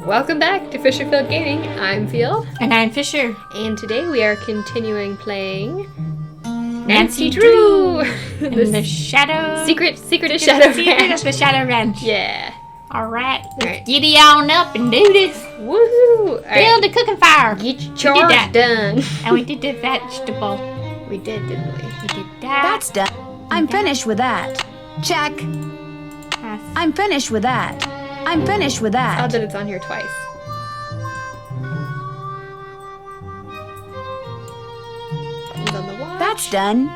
Welcome back to Fisherfield Gaming. I'm Field. And I'm Fisher. And today we are continuing playing Nancy Drew. In the Shadow... Secret of Shadow Secret Ranch. of the Shadow Ranch. Yeah. Alright, let's Alright. giddy on up and do this. Woohoo! Build a cooking fire. Get your chores that. done. And we did the vegetable. We did, didn't we? We did that. That's done. I'm finished with that. Check. I'm finished with that. I'm finished with Odd that. that it's on here twice. It's on the watch. That's done.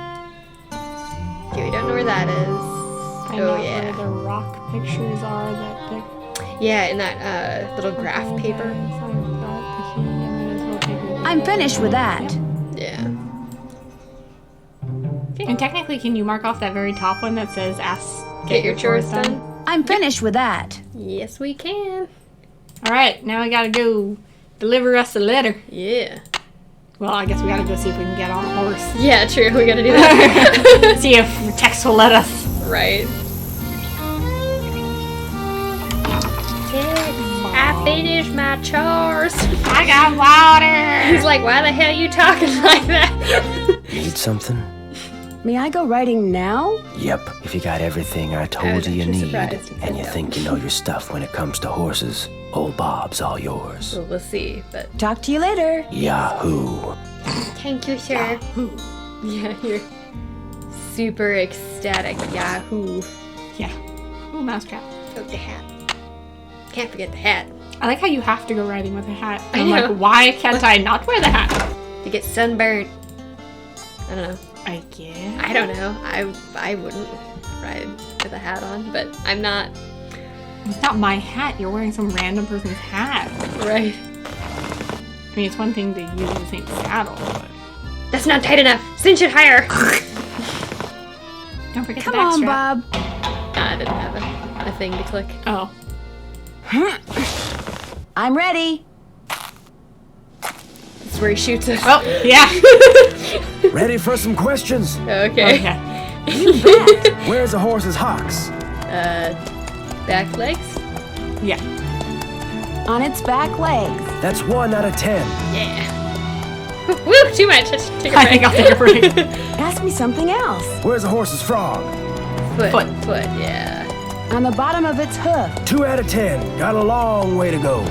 Okay, we don't know where that is. I know Oh, yeah. where the rock pictures are that the... Yeah, in that little graph paper. I'm finished with that. Yeah. And technically, can you mark off that very top one that says Get your chores done. I'm finished with that. Yes, we can. Alright, now we gotta go deliver us a letter. Yeah. Well, I guess we gotta go see if we can get on a horse. Yeah, true. We gotta do that. See if Tex will let us. Right. I finished my chores. I got water. He's like, why the hell are you talking like that? Need something? May I go riding now? Yep, if you got everything I I told was you you actually need, surprised you and said you that. think you know your stuff when it comes to horses, old Bob's all yours. Well, we'll see, but Talk to you later. Yahoo! thank you, sir. Yeah, you're super ecstatic. Yahoo. Yeah. Ooh, mousetrap. Oh, the hat. Can't forget the hat. I like how you have to go riding with a hat. I I'm know. like, why can't I not wear the hat? To get sunburned. I don't know. I guess. I don't know. I wouldn't ride with a hat on, but I'm not. It's not my hat. You're wearing some random person's hat. Right. I mean, it's one thing to use the same saddle, but That's not tight enough. Cinch it higher. don't forget Come the back on, strap. Bob. I didn't have a thing to click. Oh. I'm ready. That's where he shoots us. Oh, yeah. Ready for some questions? Okay. Okay. Where's a horse's hocks? Back legs? Yeah. On its back legs. That's 1 out of 10. Yeah. Woo, too much. Let's take a I think break. I'll take a break. Ask me something else. Where's a horse's frog? Foot, Foot. yeah. On the bottom of its hoof. 2 out of 10. Got a long way to go.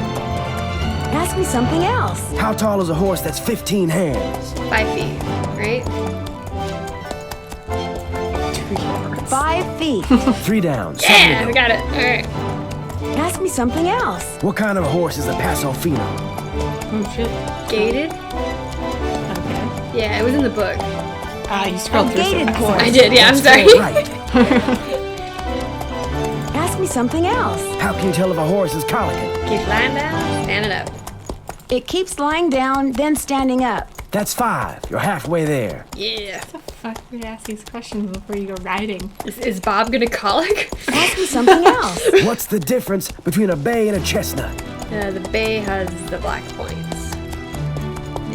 Ask me something else. How tall is a horse that's 15 hands? 5 feet, right? 5 feet. 3 down. 7 Yeah, to we go. got it. All right. Ask me something else. What kind of a horse is a Paso Fino? Oh, shit. Gated? Okay. Yeah, it was in the book. You scrolled A through so gated fast. horse. I did, yeah, I'm sorry. Right. Ask me something else. How can you tell if a horse is colicking? Keep lying down, standing up. It keeps lying down, then standing up. That's 5. You're halfway there. Yeah. Fuck, we ask these questions before you go riding. Is Bob gonna colic? Ask me something else. What's the difference between a bay and a chestnut? The bay has the black points.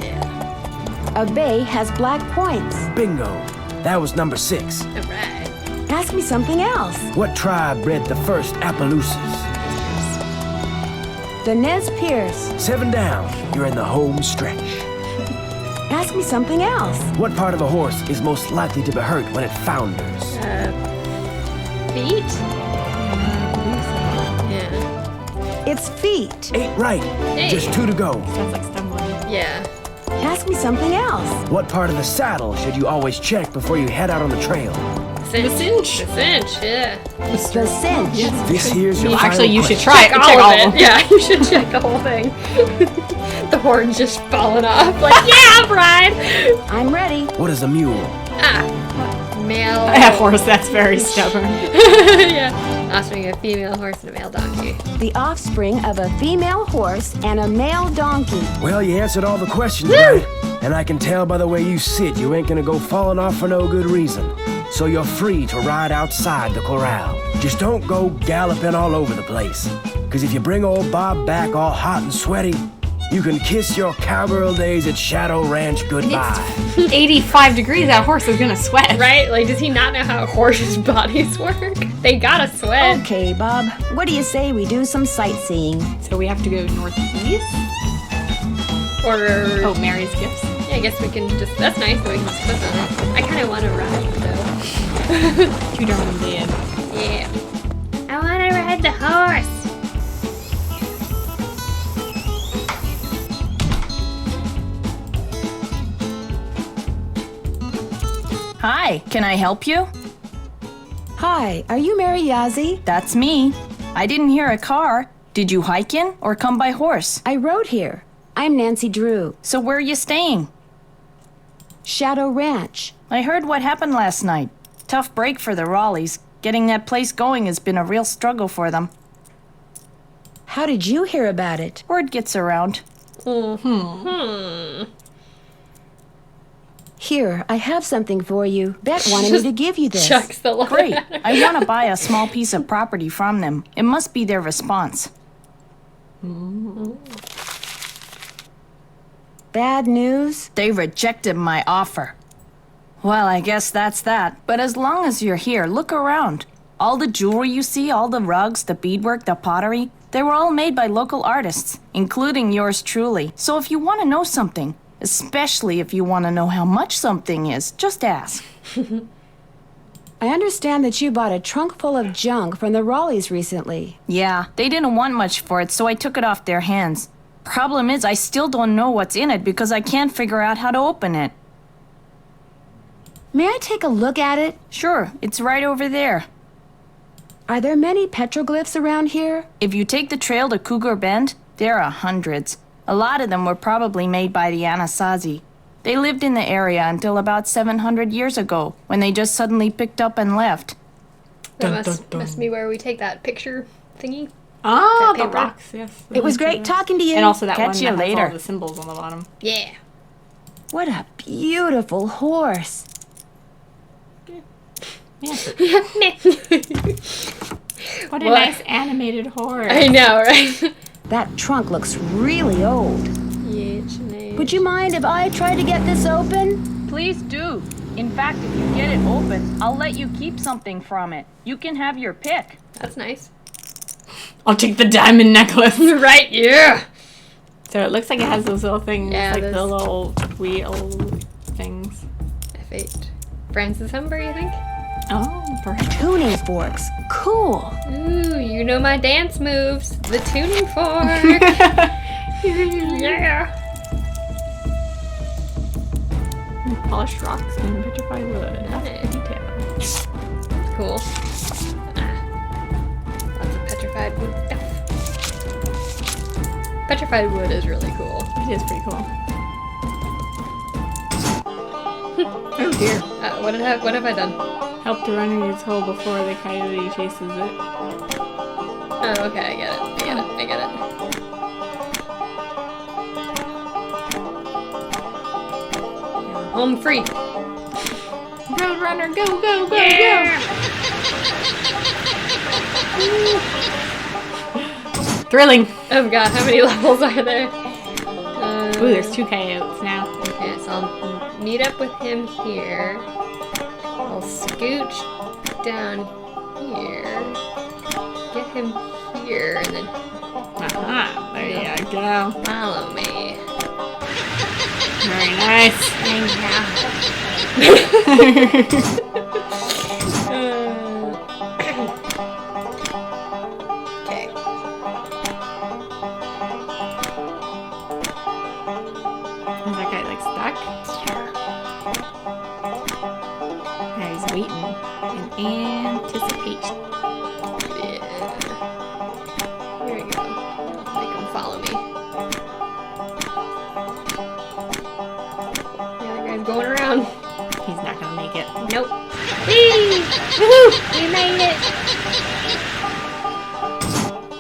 Yeah. A bay has black points. Bingo. That was number 6. All right. Ask me something else. What tribe bred the first Appaloosas? The Nez Perce. 7 down. You're in the home stretch. Ask me something else. What part of a horse is most likely to be hurt when it founders? Feet? Yeah. Its feet. 8 right. Hey. Just 2 to go. Sounds like stumbling. Yeah. Ask me something else. What part of the saddle should you always check before you head out on the trail? Cinch. The cinch. The cinch, yeah. The cinch. Yes. This here's your Well, final actually, you should question. try it. Check all of them. Yeah, you should check the whole thing. The horn's just falling off. Like, yeah, I'll ride. I'm ready. What is a mule? Male. I have horse that's very stubborn. Yeah. Offspring of a female horse and a male donkey. The offspring of a female horse and a male donkey. Well, you answered all the questions right. And I can tell by the way you sit, you ain't gonna go falling off for no good reason. So you're free to ride outside the corral. Just don't go galloping all over the place. Cause if you bring old Bob back all hot and sweaty, You can kiss your cowgirl days at Shadow Ranch goodbye. 85 degrees, that horse is gonna sweat. Right? Like, does he not know how horses' bodies work? They gotta sweat. Okay, Bob. What do you say we do some sightseeing? So we have to go northeast? Or... Oh, Mary's gifts. Yeah, I guess we can just... That's nice that we can just click on it. I kind of want to ride, though. Too darn dead. Yeah. I want to ride the horse. Hi, can I help you? Hi, are you Mary Yazzie? That's me. I didn't hear a car. Did you hike in or come by horse? I rode here. I'm Nancy Drew. So where are you staying? Shadow Ranch. I heard what happened last night. Tough break for the Raleighs. Getting that place going has been a real struggle for them. How did you hear about it? Word gets around. Here, I have something for you. Bet wanted me to give you this. Chucks the letter. Great. I want to buy a small piece of property from them. It must be their response. Bad news? They rejected my offer. Well, I guess that's that. But as long as you're here, look around. All the jewelry you see, all the rugs, the beadwork, the pottery, they were all made by local artists, including yours truly. So if you want to know something, especially if you want to know how much something is, just ask. I understand that you bought a trunk full of junk from the Raleighs recently. Yeah, they didn't want much for it, so I took it off their hands. Problem is, I still don't know what's in it because I can't figure out how to open it. May I take a look at it? Sure, it's right over there. Are there many petroglyphs around here? If you take the trail to Cougar Bend, there are hundreds. A lot of them were probably made by the Anasazi. They lived in the area until about 700 years ago, when they just suddenly picked up and left. That must be where we take that picture thingy. Ah, That the paper. rocks, yes. It was great talking to you. And also that Catch one you that has later. all the symbols on the bottom. Yeah. What a beautiful horse. What a What? nice animated horse. I know, right? That trunk looks really old. Yeah, it's nice. Would you mind if I tried to get this open? Please do. In fact, if you get it open, I'll let you keep something from it. You can have your pick. That's nice. I'll take the diamond necklace. Right, yeah. So it looks like it has those little things, Yeah, like the those- little wheel things. F8. Francis Humber, you think? Oh, perhaps. Tuning forks. Cool. Ooh, you know my dance moves. The tuning fork. Yeah. Polished rocks and petrified wood. That's Nice. detail. Cool. Ah. Lots of petrified wood stuff. Petrified wood is really cool. It is pretty cool. Oh dear. What have I done? Help to run in its hole before the coyote chases it. Oh, okay, I get it. I get it. Home free. Road runner, go, go, go, Yeah! go! Thrilling. Oh god, how many levels are there? Ooh, there's 2 coyotes now. Okay, so I'll meet up with him here. I'll scooch down here. Get him here, and then Aha, there you go. follow me. Very nice. Okay. Is that guy like stuck? Yeah, he's waiting in anticipation. Yeah. Here we go. Make him follow me. The other guy's going around. He's not gonna make it. Nope. Whee! Woohoo! We made it!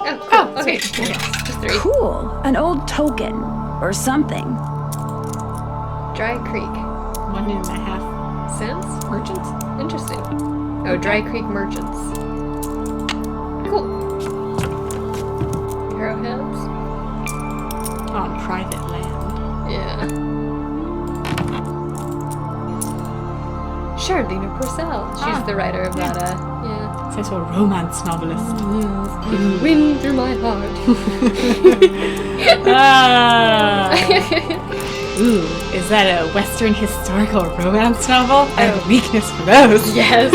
Oh, cool. Okay. sweet. Okay. Just 3. Cool. An old token. Or something. Dry Creek. 1.5 Cents? merchants. Interesting. Oh, Dry Creek Merchants. Cool. Arrowheads. Oh, private land. Yeah. Charlene Purcell. She's the writer of that, yeah. Says a romance novelist. Yes. Wind through my heart. Ooh, is that a Western historical romance novel? I have a weakness for those. Yes.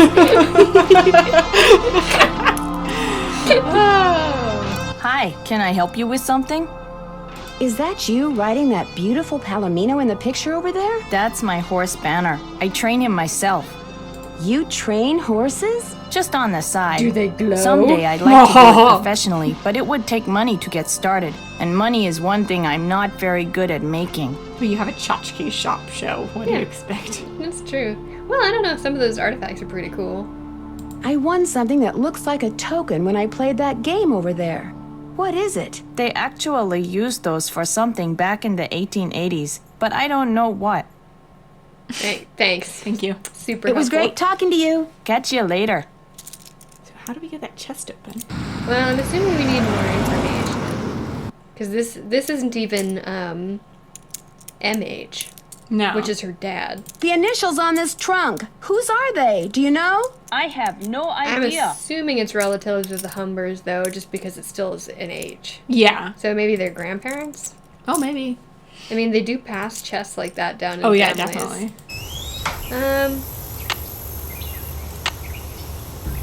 Hi, can I help you with something? Is that you riding that beautiful Palomino in the picture over there? That's my horse Banner. I train him myself. You train horses? Just on the side. Do they glow? Someday I'd like to do it professionally, but it would take money to get started. And money is one thing I'm not very good at making. Well, you have a tchotchke shop show. What do you expect? That's true. Well, I don't know. Some of those artifacts are pretty cool. I won something that looks like a token when I played that game over there. What is it? They actually used those for something back in the 1880s, but I don't know what. Hey, thanks. Thank you. Super It was helpful. great talking to you. Catch you later. So how do we get that chest open? Well, I'm assuming we need more information. Because this isn't even MH, No. which is her dad. The initials on this trunk. Whose are they? Do you know? I have no I'm idea. assuming it's relatives of the Humbers, though, just because it still is an H. Yeah. So maybe they're grandparents? Oh, maybe. I mean, they do pass chests like that down in Oh, yeah, families. definitely.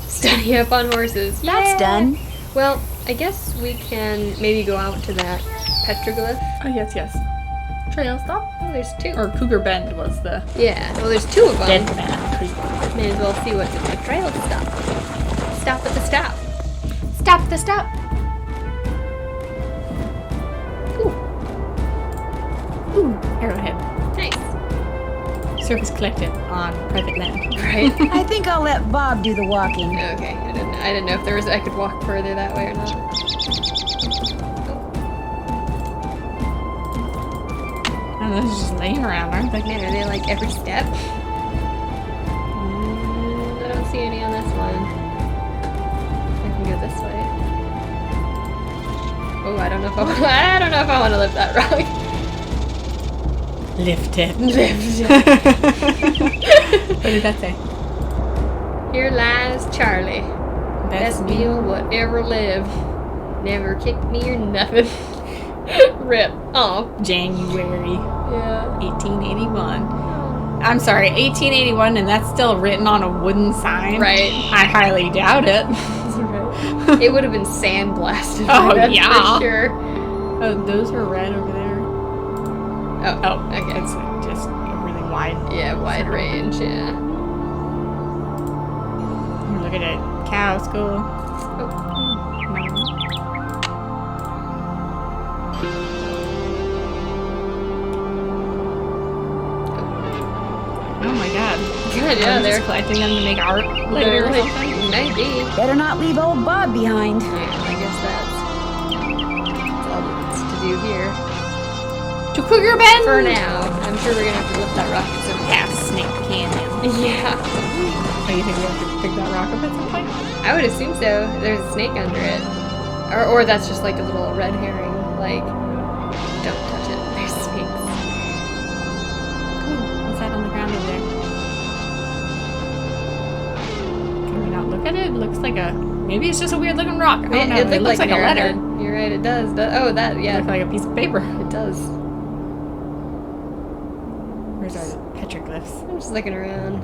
Study up on horses. That's done. Well, I guess we can maybe go out to that petroglyph. Oh, yes, yes. Trail stop? Oh, there's two. Or Cougar Bend was the Yeah, well, there's two of them. Dead Man Creek. May as well see what's at the trail stop. Stop at the stop. Stop at the stop. Ooh, Arrowhead. nice. Service collected on private land. Right. I think I'll let Bob do the walking. Okay, I didn't know if I could walk further that way or not. And those are just laying around, aren't they? Man, are they like every step? I don't see any on this one. I can go this way. Oh, I don't know if I want to lift that rock. Lift it. Lift. What did that say? Here lies Charlie. Best meal what ever lived. Never kicked me or nothing. Rip. Oh. January Yeah. 1881. I'm sorry, 1881, and that's still written on a wooden sign? Right. I highly doubt it. It would have been sandblasted. Oh, that's yeah. for sure. Oh, those are red over there. Oh. Oh, Okay. it's just a really wide. Yeah, wide range. Yeah. Look at it. Cow school. Oh. No. Oh my god. Good. Are Yeah, we they're just collecting them to make art later or like, something? maybe. Better not leave old Bob behind. Yeah, I guess that's all that's to do here. To Cougar Bend! For now. I'm sure we're gonna have to lift that rock at some point. Past Snake Canyon. Yeah. Oh, you think we have to pick that rock up at some point? I would assume so. There's a snake under it. Or that's just like a little red herring. Like, don't touch it. There's snakes. Ooh, what's that on the ground over there? Can we not look at it? It looks like a... Maybe it's just a weird looking rock. I don't know. It looks like a letter. arrowhead. You're right, it does. Oh, that, It yeah. looks like a piece of paper. It does. Where's our petroglyphs? I'm just looking around.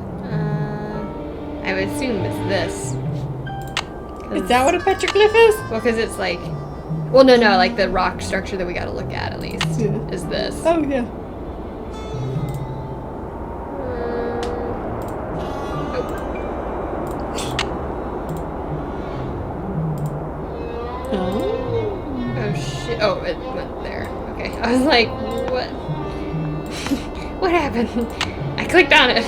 I would assume it's this. Is that what a petroglyph is? Well, because it's like... Well, no, like the rock structure that we gotta look at least, Yeah. is this. Oh, yeah. Oh. Oh shit! Oh, it went there. Okay, I was like, what? What happened? I clicked on it.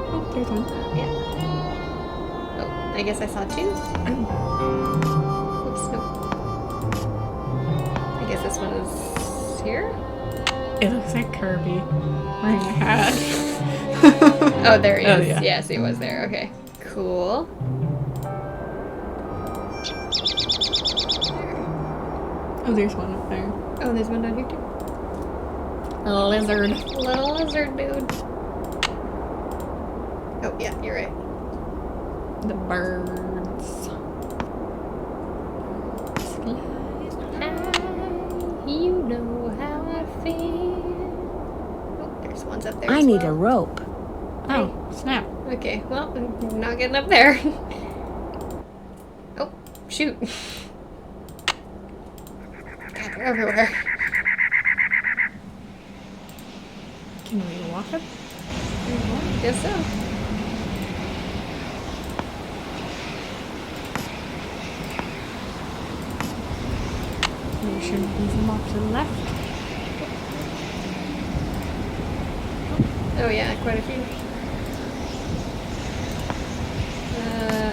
Oh, there's one. Yeah. Oh, I guess I saw two. Oops, no. I guess this one is here. It looks like Kirby wearing a hat. Oh, there he Oh, is. yeah. Yes, he was there. Okay, cool. Oh, there's one up there. Oh, there's one down here too. A lizard. Little lizard dude. Oh, yeah, you're right. The birds. You know how I feel. Oh, there's ones up there. I as need well. a rope. Oh, snap. Okay, well, I'm not getting up there. Oh, shoot. God, they're everywhere. Can we walk up? Guess so. We should move them off to the left. Oh yeah, quite a few.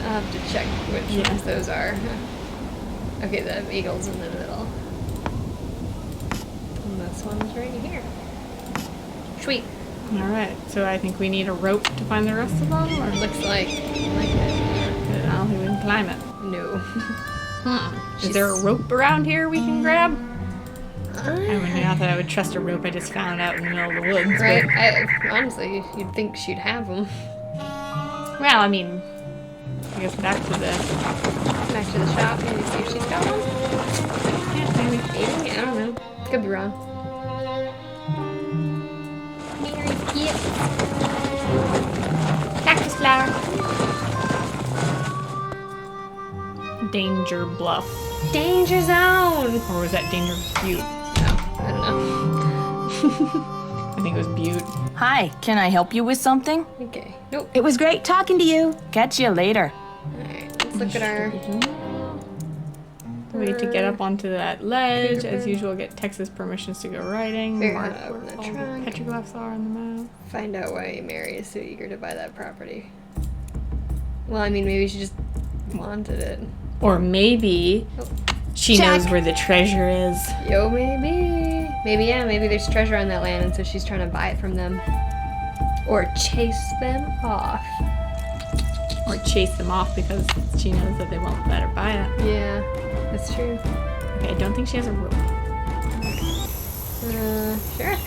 I'll have to check which ones those are. Okay, the eagle's in the middle. And this one's right here. Sweet. Alright, so I think we need a rope to find the rest of them, or Looks like it. I don't think we can climb it. No. Is there a rope around here we can grab? Uh, I mean, not that I would trust a rope I just found out in the middle of the woods. right? Honestly, you'd think she'd have them. But, well, I mean, I guess back to the... Back to the shop, maybe see if she's got one. Yeah, maybe. Maybe? I don't know. Could be wrong. Cactus flower. Danger Bluff. Danger zone! Or was that Danger Butte? I don't know. I think it was Butte. Hi, can I help you with something? Okay. Nope. It was great talking to you. Catch you later. Alright, let's look at our... The way to get up onto that ledge. As usual, get Texas permissions to go riding. Figure Mark out how to where open all the the trunk. petroglyphs are on the map. Find out why Mary is so eager to buy that property. Well, I mean, maybe she just wanted it. Or maybe she knows where the treasure is. Yo, maybe. Maybe, yeah, maybe there's treasure on that land and so she's trying to buy it from them. Or chase them off. Or chase them off because she knows that they won't let her buy it. Yeah, that's true. Okay, I don't think she has a rope. Sure.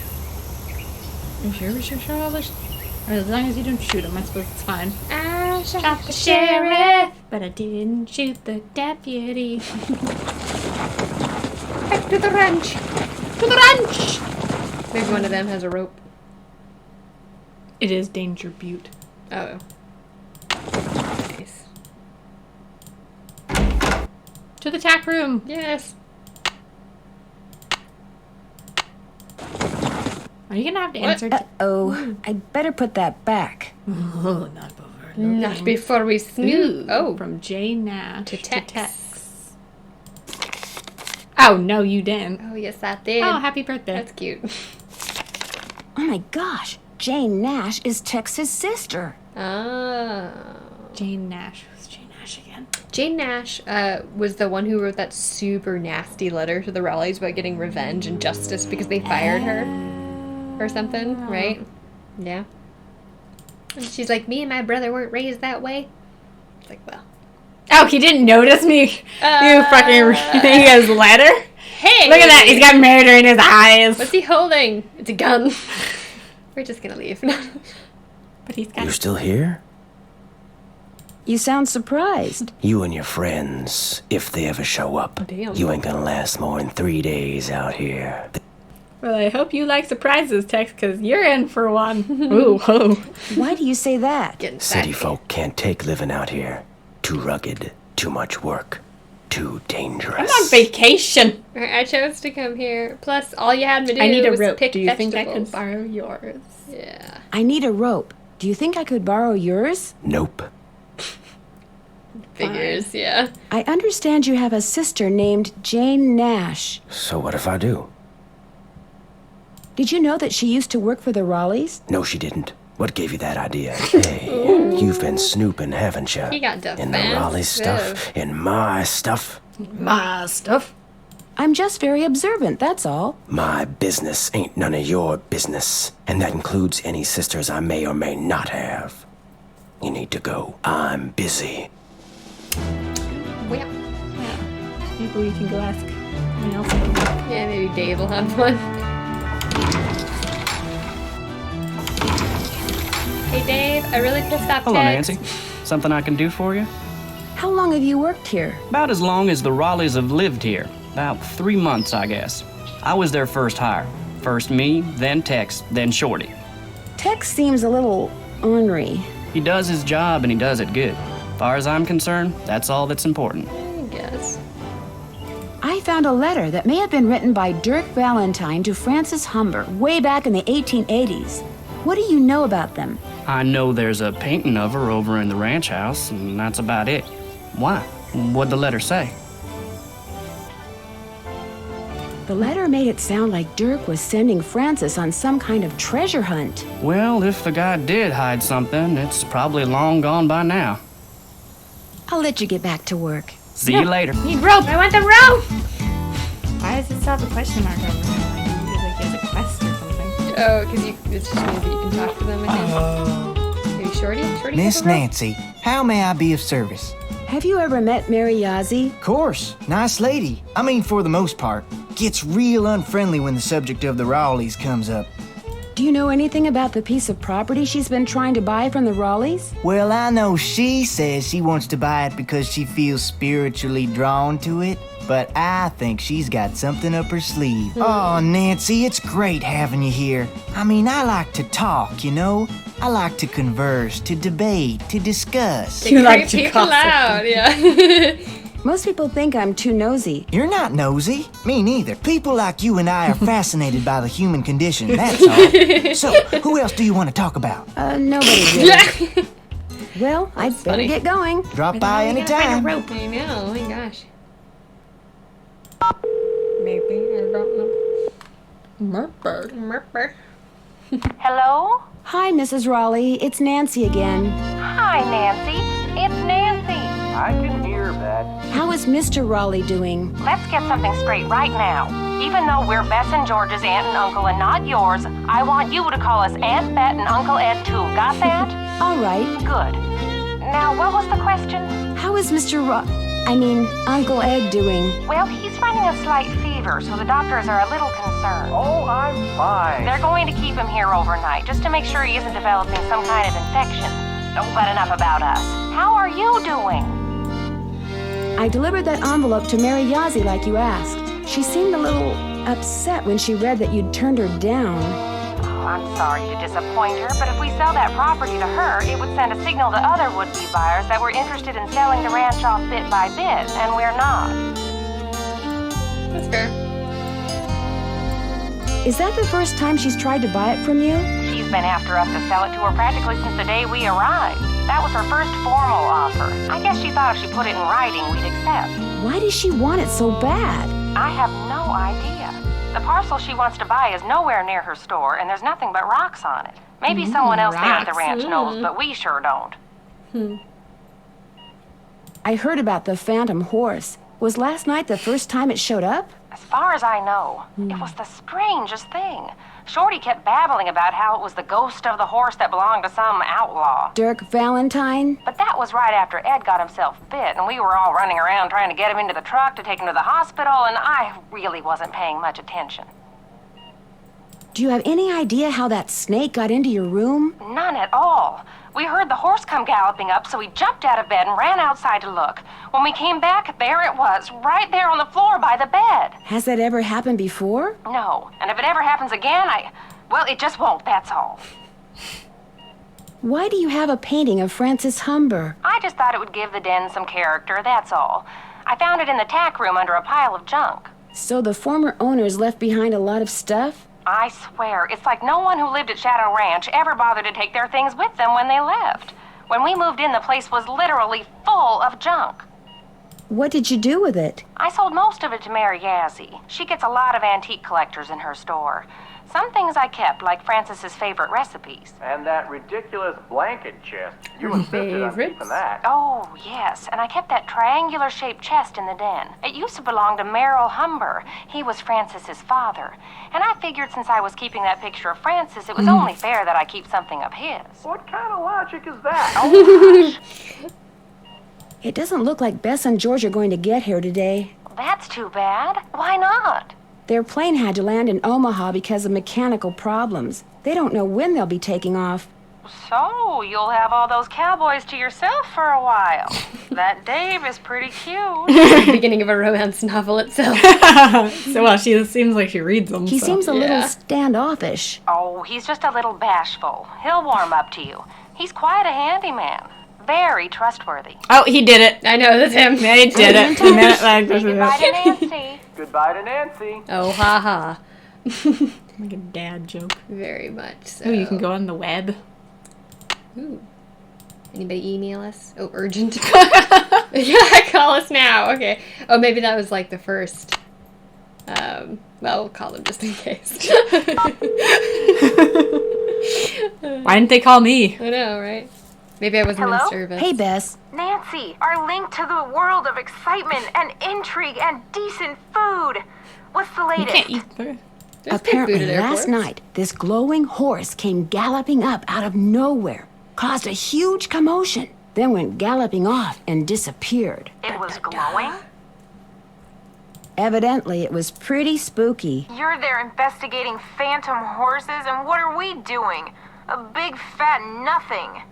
You sure we should show all this? Or as long as you don't shoot him, I suppose it's fine. I Shot the sheriff, but I didn't shoot the deputy. Back to the ranch. To the ranch! Maybe one of them has a rope. It is Danger Butte. Oh. Nice. To the tack room. Yes. Are you gonna have to answer? Oh, I'd better put that back. Oh, not before. Not before we snoop. Oh. From J Nash To Tex. Oh, no, you didn't. Oh, yes, I did. Oh, happy birthday. That's cute. Oh my gosh, Jane Nash is Tex's sister. Oh. Jane Nash. Who's Jane Nash again? Jane Nash was the one who wrote that super nasty letter to the Raleighs about getting revenge and justice because they fired her or something, right? Yeah. And she's like, me and my brother weren't raised that way. It's like, well. Oh, he didn't notice me. You fucking reading his letter? Hey! Look at that. He's got murder in his eyes. What's he holding? It's a gun. We're just gonna leave. But he's got... You still here? You sound surprised. You and your friends, if they ever show up. Damn. You ain't gonna last more than 3 days out here. Well, I hope you like surprises, Tex, because you're in for one. Ooh, whoa. Why do you say that? Getting City back. folk can't take living out here. Too rugged, too much work, too dangerous. I'm on vacation. I chose to come here. Plus, all you had me do I need a was rope. pick Do you vegetables. think I could borrow yours? Yeah. I need a rope. Do you think I could borrow yours? Nope. Figures, yeah. I understand you have a sister named Jane Nash. So what if I do? Did you know that she used to work for the Raleighs? No, she didn't. What gave you that idea? Hey, you've been snooping, haven't you? He got In the defensive. Raleigh stuff, in my stuff. My stuff. I'm just very observant, that's all. My business ain't none of your business. And that includes any sisters I may or may not have. You need to go. I'm busy. Well, Yeah. Maybe we can go ask Someone else. Yeah, maybe Dave will have one. Hey Dave, a really pissed off Hello, text. Nancy. Something I can do for you? How long have you worked here? About as long as the Raleighs have lived here. About 3 months, I guess. I was their first hire. First me, then Tex, then Shorty. Tex seems a little ornery. He does his job and he does it good. Far as I'm concerned, that's all that's important. I guess. I found a letter that may have been written by Dirk Valentine to Francis Humber way back in the 1880s. What do you know about them? I know there's a painting of her over in the ranch house, and that's about it. Why? What'd the letter say? The letter made it sound like Dirk was sending Francis on some kind of treasure hunt. Well, if the guy did hide something, it's probably long gone by now. I'll let you get back to work. See you later. Need rope. I want the rope. Why does it still have a question mark over it? Like he has a quest or something. Oh, because it just means that you can talk to them, I think. Maybe Shorty? Shorty Miss has a rope? Nancy, how may I be of service? Have you ever met Mary Yazzie? Course, nice lady. I mean, for the most part. Gets real unfriendly when the subject of the Raleighs comes up. Do you know anything about the piece of property she's been trying to buy from the Raleighs? Well, I know she says she wants to buy it because she feels spiritually drawn to it, but I think she's got something up her sleeve. Oh, Nancy, it's great having you here. I mean, I like to talk, you know? I like to converse, to debate, to discuss. They You creep like to people gossip. out, yeah. Most people think I'm too nosy. You're not nosy. Me neither. People like you and I are fascinated by the human condition, that's all. So, who else do you want to talk about? Nobody really. Well, I'd better funny. get going. Drop by We gotta find a anytime. rope. I know, oh my gosh. Maybe, I don't know. Murpur. Hello? Hi, Mrs. Raleigh. It's Nancy again. Hi, Nancy. It's Nancy. I can hear that. How is Mr. Raleigh doing? Let's get something straight right now. Even though we're Bess and George's aunt and uncle and not yours, I want you to call us Aunt Bet and Uncle Ed too. Got that? All right. Good. Now, what was the question? How is Uncle Ed doing? Well, he's running a slight fever, so the doctors are a little concerned. Oh, I'm fine. They're going to keep him here overnight, just to make sure he isn't developing some kind of infection. Oh, but enough about us. How are you doing? I delivered that envelope to Mary Yazzie like you asked. She seemed a little upset when she read that you'd turned her down. Oh, I'm sorry to disappoint her, but if we sell that property to her, it would send a signal to other would-be buyers that we're interested in selling the ranch off bit by bit, and we're not. That's fair. Is that the first time she's tried to buy it from you? She's been after us to sell it to her practically since the day we arrived. That was her first formal offer. I guess she thought if she put it in writing, we'd accept. Why does she want it so bad? I have no idea. The parcel she wants to buy is nowhere near her store, and there's nothing but rocks on it. Maybe someone else there at the rocks. ranch knows, but we sure don't. I heard about the phantom horse. Was last night the first time it showed up? As far as I know, it was the strangest thing. Shorty kept babbling about how it was the ghost of the horse that belonged to some outlaw. Dirk Valentine? But that was right after Ed got himself bit, and we were all running around trying to get him into the truck to take him to the hospital, and I really wasn't paying much attention. Do you have any idea how that snake got into your room? None at all. We heard the horse come galloping up, so we jumped out of bed and ran outside to look. When we came back, there it was, right there on the floor by the bed. Has that ever happened before? No, and if it ever happens again, well, it just won't, that's all. Why do you have a painting of Francis Humber? I just thought it would give the den some character, that's all. I found it in the tack room under a pile of junk. So the former owners left behind a lot of stuff? I swear, it's like no one who lived at Shadow Ranch ever bothered to take their things with them when they left. When we moved in, the place was literally full of junk. What did you do with it? I sold most of it to Mary Yazzie. She gets a lot of antique collectors in her store. Some things I kept, like Francis's favorite recipes. And that ridiculous blanket chest. You insisted on Favorites? keeping that. Oh, yes, and I kept that triangular-shaped chest in the den. It used to belong to Merrill Humber. He was Francis's father. And I figured since I was keeping that picture of Francis, it was only fair that I keep something of his. What kind of logic is that? It doesn't look like Bess and George are going to get here today. that's too bad. Why not? Their plane had to land in Omaha because of mechanical problems. They don't know when they'll be taking off. So, you'll have all those cowboys to yourself for a while. That Dave is pretty cute. The beginning of a romance novel itself. So, well, she seems like she reads them. He so. seems a little Yeah. standoffish. Oh, he's just a little bashful. He'll warm up to you. He's quite a handyman. Very trustworthy. Oh, he did it. I know, that's him. Yeah, he did it. Say goodbye to Nancy. Goodbye to Nancy. Oh, haha. Like a dad joke. Very much so. Oh, you can go on the web. Ooh. Anybody email us? Oh, urgent. Yeah, call us now. Okay. Oh, maybe that was like the first. Well, we'll call them just in case. Why didn't they call me? I know, right? Maybe I wasn't Hello? in service. Hey, Bess. Nancy, our link to the world of excitement and intrigue and decent food. What's the latest? Can't eat. There's good Apparently, food at last airports. night, this glowing horse came galloping up out of nowhere, caused a huge commotion, then went galloping off and disappeared. It was glowing? Evidently, it was pretty spooky. You're there investigating phantom horses, and what are we doing? A big fat nothing.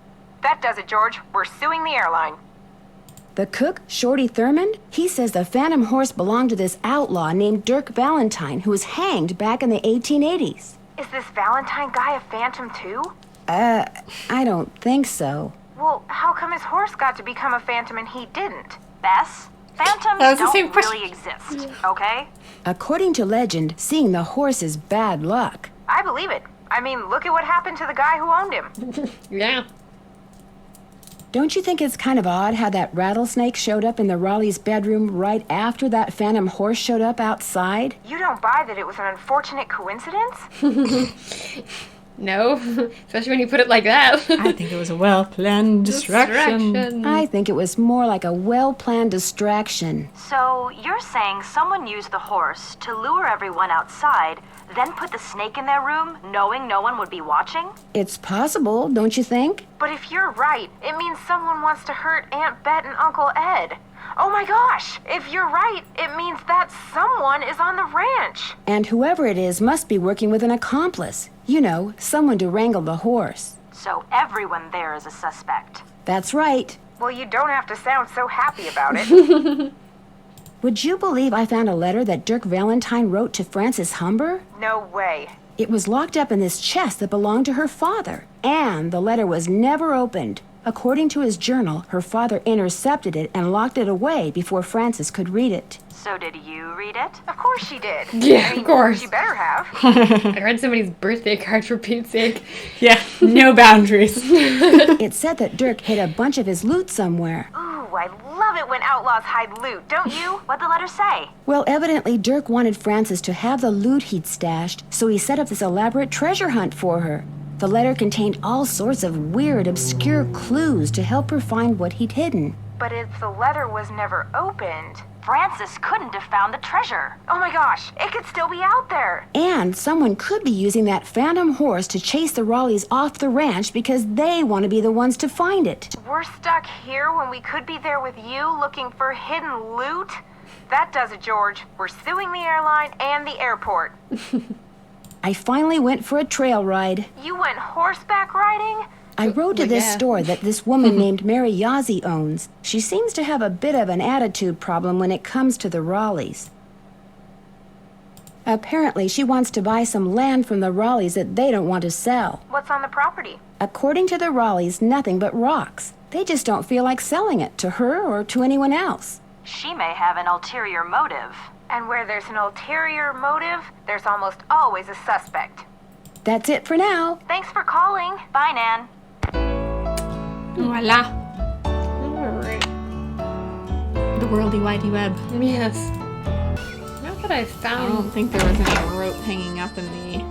That does it, George. We're suing the airline. The cook, Shorty Thurmond, he says the phantom horse belonged to this outlaw named Dirk Valentine, who was hanged back in the 1880s. Is this Valentine guy a phantom too? I don't think so. Well, how come his horse got to become a phantom and he didn't? Bess, phantoms That was the don't same question. really exist, okay? According to legend, seeing the horse is bad luck. I believe it. I mean, look at what happened to the guy who owned him. Yeah. Don't you think it's kind of odd how that rattlesnake showed up in the Raleigh's bedroom right after that phantom horse showed up outside? You don't buy that it was an unfortunate coincidence? No. Especially when you put it like that. I think it was a well-planned distraction. I think it was more like a well-planned distraction. So, you're saying someone used the horse to lure everyone outside, then put the snake in their room, knowing no one would be watching? It's possible, don't you think? But if you're right, it means someone wants to hurt Aunt Bet and Uncle Ed. Oh my gosh! If you're right, it means that someone is on the ranch. And whoever it is must be working with an accomplice. You know, someone to wrangle the horse. So everyone there is a suspect. That's right. Well, you don't have to sound so happy about it. Would you believe I found a letter that Dirk Valentine wrote to Frances Humber? No way. It was locked up in this chest that belonged to her father, and the letter was never opened. According to his journal, her father intercepted it and locked it away before Frances could read it. So did you read it? Of course she did. Yeah, I mean, of course. She better have. I read somebody's birthday card for Pete's sake. Yeah, no boundaries. It said that Dirk hid a bunch of his loot somewhere. Ooh, I love it when outlaws hide loot, don't you? What'd the letter say? Well, evidently Dirk wanted Frances to have the loot he'd stashed, so he set up this elaborate treasure hunt for her. The letter contained all sorts of weird, obscure clues to help her find what he'd hidden. But if the letter was never opened... Francis couldn't have found the treasure. Oh my gosh, it could still be out there. And someone could be using that phantom horse to chase the Raleighs off the ranch because they want to be the ones to find it. We're stuck here when we could be there with you looking for hidden loot? That does it, George. We're suing the airline and the airport. I finally went for a trail ride. You went horseback riding? I rode to Well, this yeah. store that this woman named Mary Yazzie owns. She seems to have a bit of an attitude problem when it comes to the Raleighs. Apparently, she wants to buy some land from the Raleighs that they don't want to sell. What's on the property? According to the Raleighs, nothing but rocks. They just don't feel like selling it to her or to anyone else. She may have an ulterior motive. And where there's an ulterior motive, there's almost always a suspect. That's it for now. Thanks for calling. Bye, Nan. Voila. Alright. The worldy widey web. Yes. Not that I I found. don't think there was any rope hanging up in the...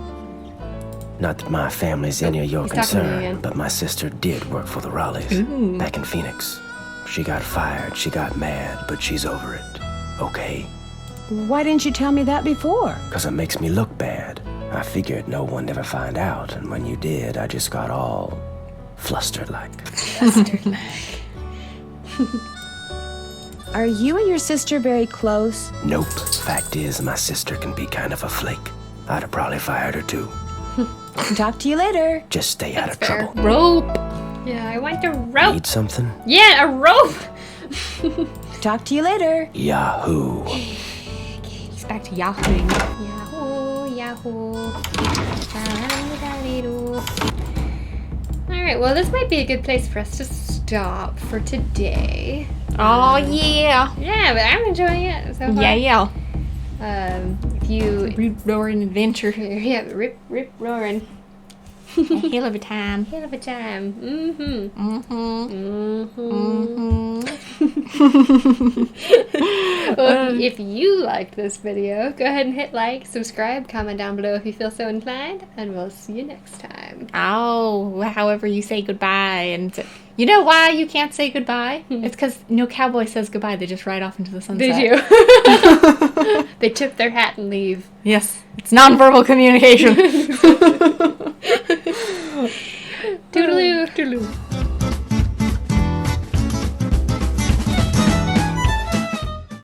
Not that my family's any of your He's talking to me concern, again. but my sister did work for the Raleighs back in Phoenix. She got fired, she got mad, but she's over it. Okay? Why didn't you tell me that before? 'Cause it makes me look bad. I figured no one'd ever find out, and when you did, I just got all flustered like. Are you and your sister very close? Nope. Fact is, my sister can be kind of a flake. I'd have probably fired her too. Talk to you later. Just stay out of fair. trouble. Rope. Yeah, I want a rope. Need something? Yeah, a rope. Talk to you later. Yahoo. He's back to Yahooing. Yahoo, Yahoo. Alright, well, this might be a good place for us to stop for today. Oh, yeah. Yeah, but I'm enjoying it so far. Yeah. If you... Rip roaring adventure. Yeah, rip roaring. A hell of a time. Hell of a time. Well, if you liked this video, go ahead and hit like, subscribe, comment down below if you feel so inclined, and we'll see you next time. Oh, however you say goodbye. And you know why you can't say goodbye? It's because no cowboy says goodbye. They just ride off into the sunset. Did you? They tip their hat and leave. Yes. It's nonverbal communication. Toodaloo. Toodaloo.